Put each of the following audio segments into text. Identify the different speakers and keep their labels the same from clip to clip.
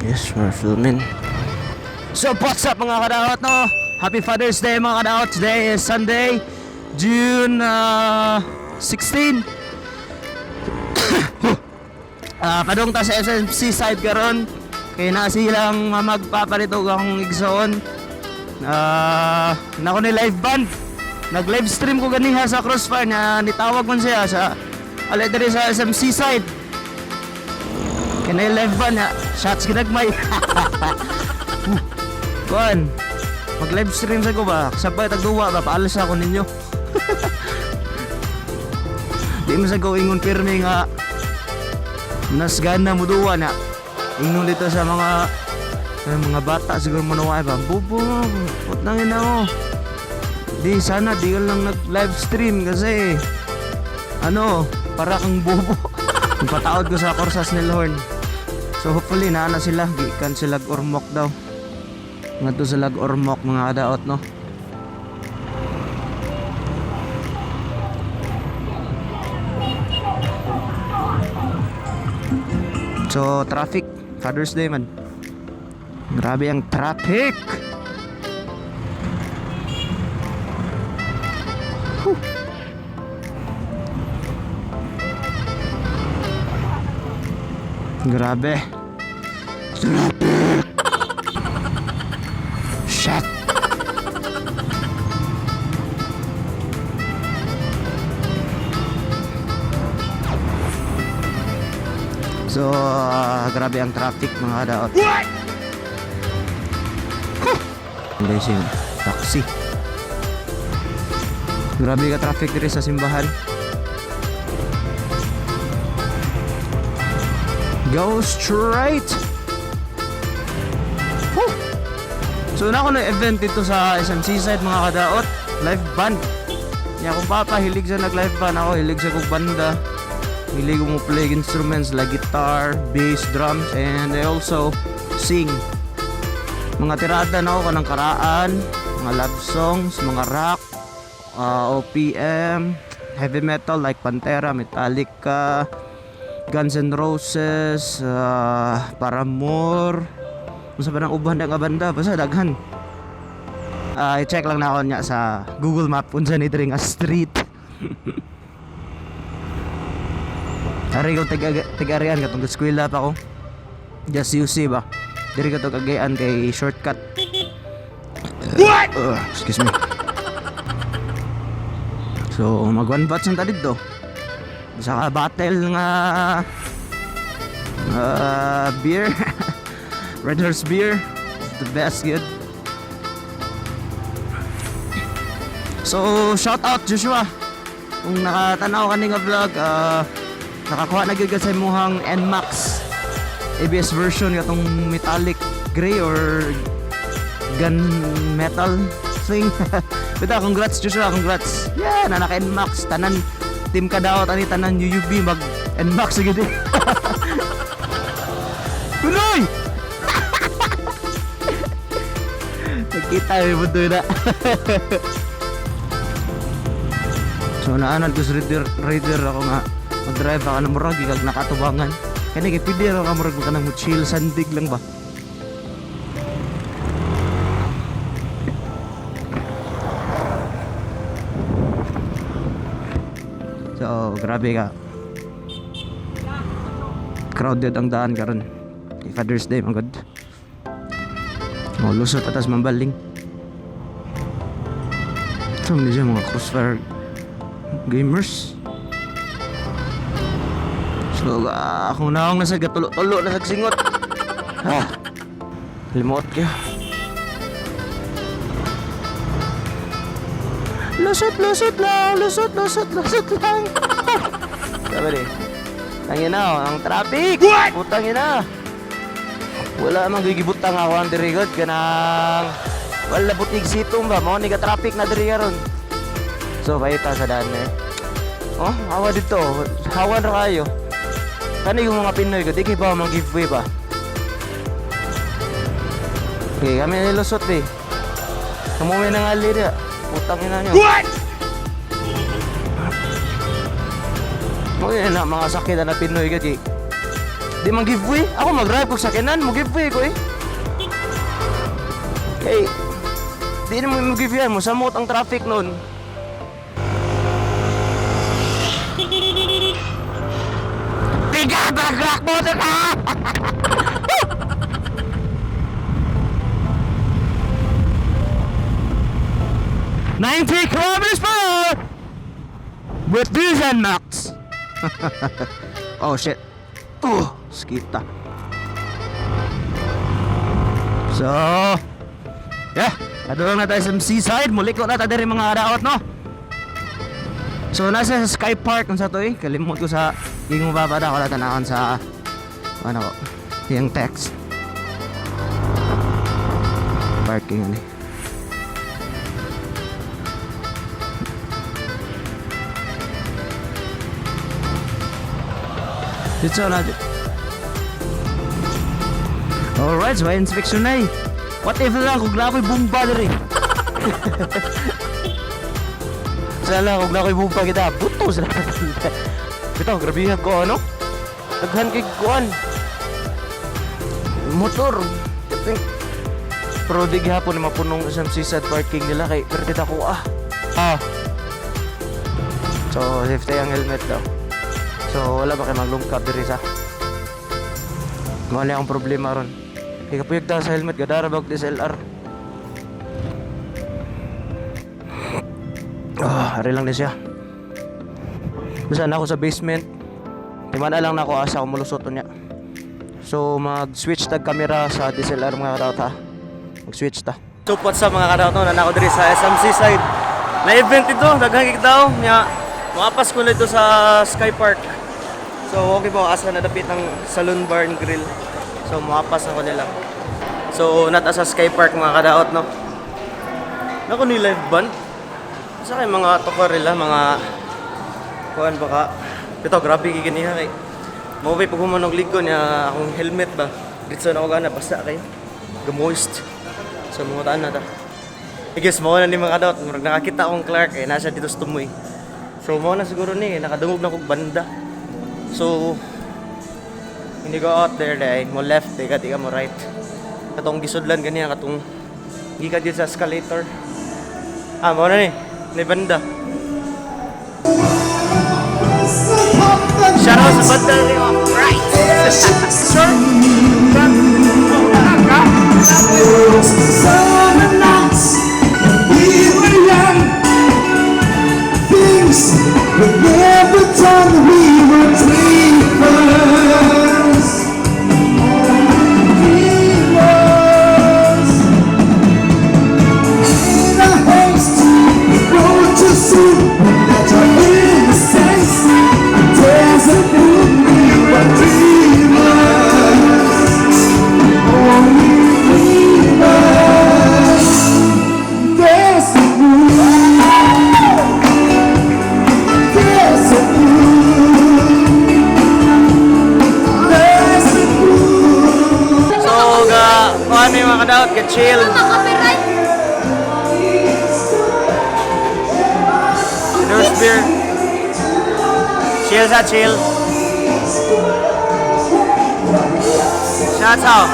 Speaker 1: Yes, we're filming. So what's up mga Kadaot, no? Happy Father's Day mga Kadaot. Today is Sunday, June 16. Padung ta sa SMC side karon. Kaya na silang magpaparitog akong igsoon. Nako ni live band. Nag live stream ko ganiha sa Crossfire na nitawag man siya sa alay sa SMC side. Kaya live band na shots ginagmay. Kuan, mag live stream sa ko ba? Sabay tagduwa ba paalas ako ninyo. Di mo sa ko ingon pirmi nga nasgana mo duwa na ingnon dito sa mga bata siguro manuway ba bubo put nangin ako di sana di ka lang nag live stream kasi ano para kang bubo. Ipataod ko sa Corsas ni Lorne, so hopefully naana sila gikan sila ormok daw nga to sila ormok mga Kadaot, no? So traffic, Father's Day man. Grabe ang traffic. Whew. Grabe. Traffic. Shit. So, grabe ang traffic mga Kadaot. Hindi siya taxi. Grabe ka traffic dito sa simbahan. Go straight. Whew. So, na ako na-event dito sa SMC side mga Kadaot. Live band. Kaya kung papahilig sa nag-live band ako, hilig sa kong banda. Hilig mo play instruments like guitar, bass, drums, and I also sing. Mga tirada na ako kanang karaan, mga love songs, mga rock, OPM, heavy metal like Pantera, Metallica, Guns N' Roses, Paramore, basta ba ng uban ng banda, basta daghan. I-check lang na ako niya sa Google Map kung saan ito nga street. Hari ko tig-arian katong eskwela pa ko. Just UC ba. Diri ka to kagayan kay shortcut. Excuse me. So mag-one batch ang tadid do. Saka battle nga beer. Red Horse beer. It's the best good. So shout out Joshua. Kung nakatanaw ka nga vlog, nakakuha na gyud sa imuhang NMAX ABS version katong metallic gray or gun metal thing. Bita, congrats Joshua, congrats. Yeah, na naka NMAX tanan team Kadaot ani tanan UUB mag NMAX gyud. Kunoy. Nakita mo budo na. So naanad ko sa rider ako nga mag-drive ka na murag kag nakatubangan. Kani kay pidi ra ka murag ka nang chill sandig lang ba. So grabe ka. Crowded ang daan karon. Kay Father's Day man gud. Oh, lusot atas mambaling. Ito hindi siya mga crossfire gamers. So, akong naong nasa gatulo-tulo na sagsingot. Limot kayo. Lusot lang. Sabi rin. Tangin na, ang traffic. Putang ina. Wala mang gigibutang ako ang dirigod. Kanang wala butig sitong ba. Mga niga traffic na diri ron. So, bayita sa daan eh. Oh, hawa dito. Hawan ra kayo. Kani yung mga Pinoy ko, di kayo ba mang giveaway ba? Okay, kami nilusot eh. Kamuwi ng ali niya. Putang ina nyo. What? Na mga sakinan na Pinoy gadi. Di mang giveaway. Ako mag-drive kong sakinan, mo giveaway ko eh. Okay. Di naman mo giveaway mo, samot ang traffic nun. Bigak mo na ka! 90 kilometers per hour with Bisaya max. Oh shit. Skita. So, yeah, adto na tayo sa seaside. Muliko na tayo rin mga kadaot, no? So, nasa Sky Park kung sa to eh. Kalimut ko sa yung mababa na ako natanakon sa ano ko, yung text. Parking yun eh. Dito na dito. Alright, so may inspection na eh. What if lang kung nako'y bumba na rin? Sala kung nako'y bumba kita, buto sila. Ito, grabihan ko ano? Naghan kay kuan motor. Pero di gihapon na mapunong isang seaside parking nila kay pero kita ko So, safety ang helmet daw. So, wala ba kayo maglungkap diri sa mali akong problema ron. Kaya kapuyag tayo sa helmet, gadara bag DSLR. Ari lang din siya. Basta na ako sa basement. Timana lang na ako asa kung mulusot niya. So, mag-switch tag camera sa DSLR mga kadaot ha. Mag-switch ta. So, what's up mga kadaot no? Nanako diri sa SMC side. Na-event ito, daghang daw. Makapas ko na ito sa Sky Park. So, okay po, asa nadapit ng Saloon Bar and Grill. So, makapas ako nila. So, nata sa Sky Park mga kadaot, no? Naku ni live band. Sa kayo mga tokarila, mga kuhan baka. Ito, grabe kiganiha kay. Maway pag humanog ligo niya akong helmet ba. Dito na ako gana, basta kayo. Gamoist. So, mungutaan na ta. I guess, mawa na ni mga kadaot. Nakakita akong Clark eh, nasa dito sa tumoy. So, mawa na siguro ni, nakadungog na akong banda. So, hindi ko out there dahil mo left, di ka mo right. Katong gisudlan ganyan, katong hindi ka dito sa escalator. Muna ni, may banda. Shout out sa banda rin mo, right! Sure! Summer nights, we were young. Things were never done, we were dreamers. Dreamers. In a haste, we rode too soon. That our innocence, there's a moon, we were dreamers. Only dreamers. There's a moon. Ano yung mga kadaot, get chill. There's beer. Chill sa chill. Shots out.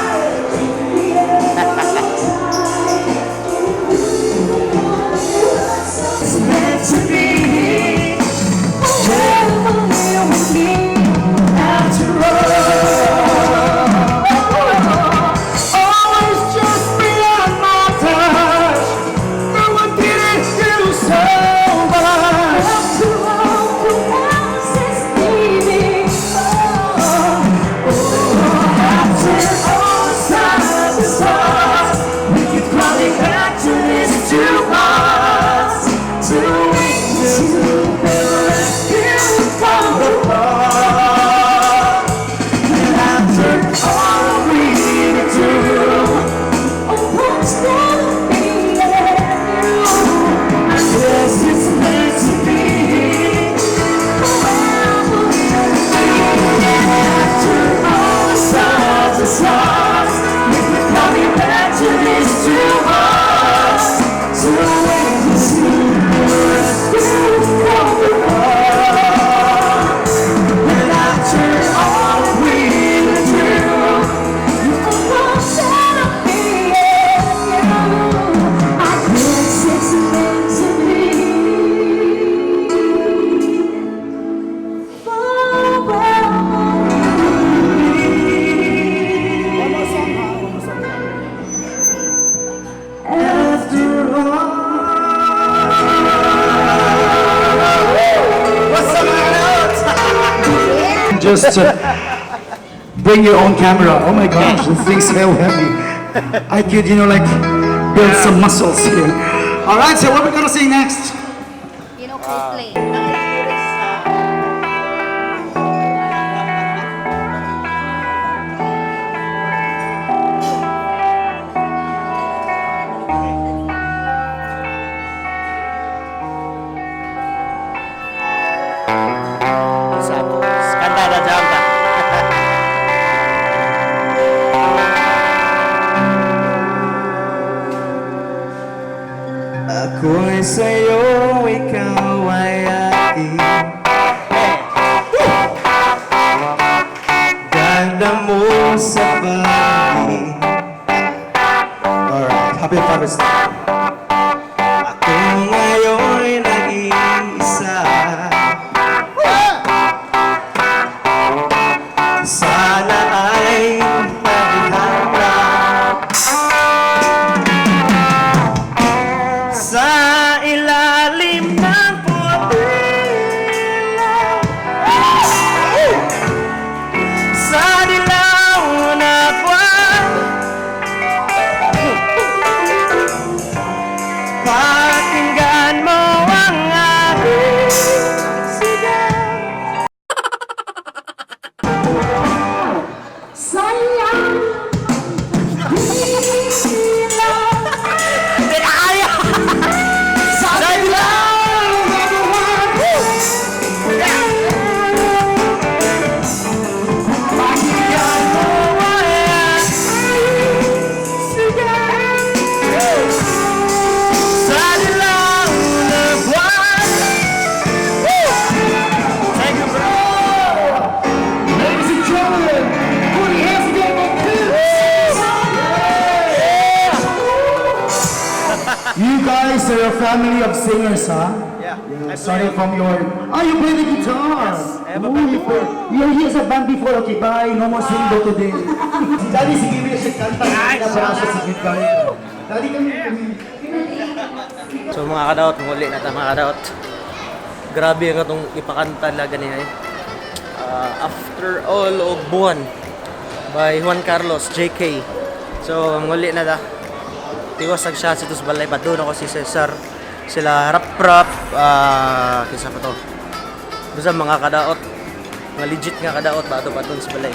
Speaker 2: just bring your own camera. Oh my gosh, this thing's so heavy. I could, like, build some muscles here. All right, so what are we gonna see next?
Speaker 3: Play.
Speaker 1: Skanda na jam ka. Ako'y sa'yo, ikaw ay akin. Ganda mo sa pangin.
Speaker 2: Alright, happy Father's Day.
Speaker 1: Ako ngayon'y nag-iisa. Sana ay maghihanda sa ilalim ng puwila, sa dilaw na buwan. Pakinggan mo ang aking sigaw.
Speaker 2: Ladies and gentlemen, put your hands together for kids. You guys are a family of singers, huh?
Speaker 1: Yeah.
Speaker 2: Starting from your... Ah, you play the guitar!
Speaker 1: Yes, I have a
Speaker 2: Oh,
Speaker 1: band
Speaker 2: you play... You're here sa band before, okay, bye. No more singing today. Daddy, sige mo siya kanta. Nice! Para siya sige kami. Daddy, kami...
Speaker 1: So mga kadaot, muli na ta mga kadaot. Grabe ang itong ipakanta laga niya eh. After All og Buwan by Juan Carlos, JK. So muli na ta. Tiwas ang siya sitos balay pa doon ako si Cesar. Sila rap-rap, kisa pa to. Basta mga kadaot, mga legit nga kadaot ba ito pa doon sa balay.